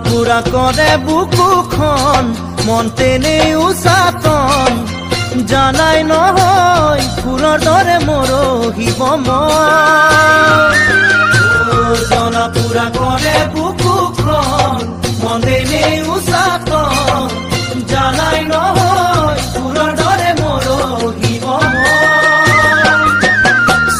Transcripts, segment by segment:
পুৰা কৰে বুকুখন মন তেনেই উচাতন জানাই নহয় ফুলৰ দৰে মৰহিব মন জ্বলা পুৰা কৰে বুকুখন মন তেনেই উচাতন জানাই নহয় ফুলৰ দৰে মৰহিব মন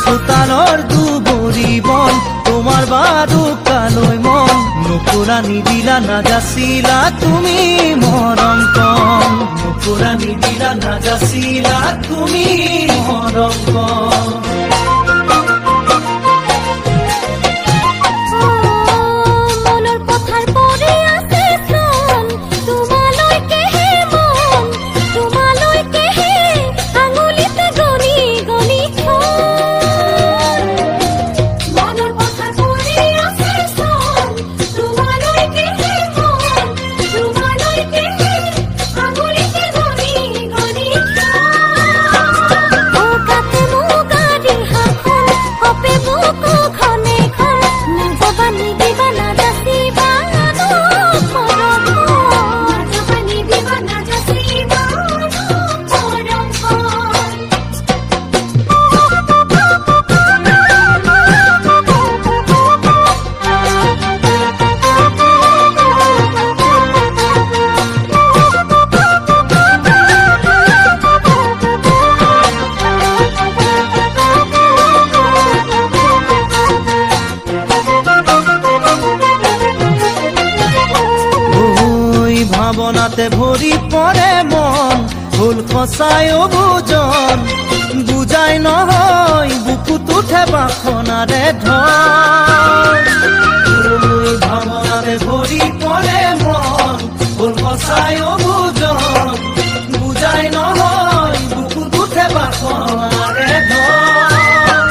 চোতালৰ দুবৰি বন তোমাৰ বাৰুকালৈ মন নুপুৰা নিদিলা নাযাচিলা তুমি মৰম কণ নুপুৰা নিদিলা নাযাচিলা তুমি মৰম কণ ভাৱনাতে ভৰি পৰে মন ভুল সঁচাই বুজন বুজাই নহয় বুকুত উঠে বাসনাৰে ধন ভাৱনাতে ভৰি পৰে মন ভুল সঁচাই বুজন বুজাই নহয় বুকুত উঠে বাসনাৰে ধন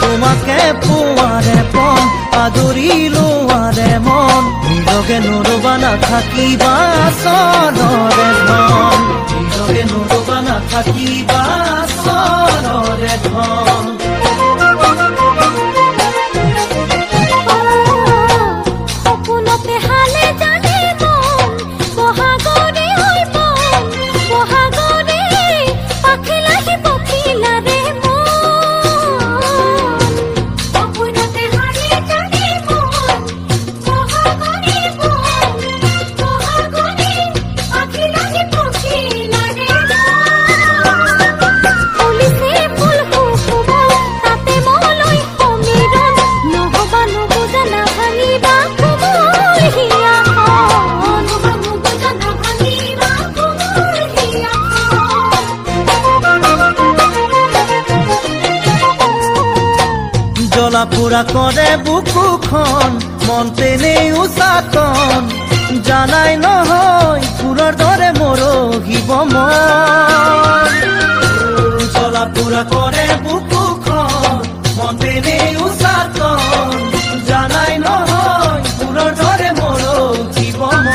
তোমাকে পোৱাৰে পন আদৰি লোৱাৰে মন নিৰগে নৰবা নাথাকিবা চৰৰে ধন নিৰগে নৰবা নাথাকিবা চৰৰে ধন সপোনতে হালে জানে মন বহাগৰে হৈ মন বহাগৰে পাখিলাহি পখিলাৰে জ্বলা পুৰা কৰে বুকুখন মন তেনেই উচাতন জানাই নহয় ফুলৰ দৰে মৰহিব মন জ্বলা পুৰা কৰে বুকুখন মন তেনেই উচাতন জানাই নহয় ফুলৰ দৰে মৰহিব মন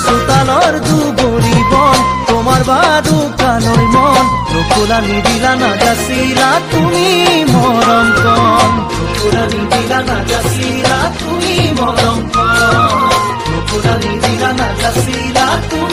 চোতালৰ দুবৰি বন তোমাৰ বাৰুকালৈ মন নুপুৰা নিদিলা নাযাচিলা তুমি মৰম কণ নুপুৰা নিদিলা নাযাচিলা তুমি মৰম কণ নুপুৰা নিদিলা নাযাচিলা তুমি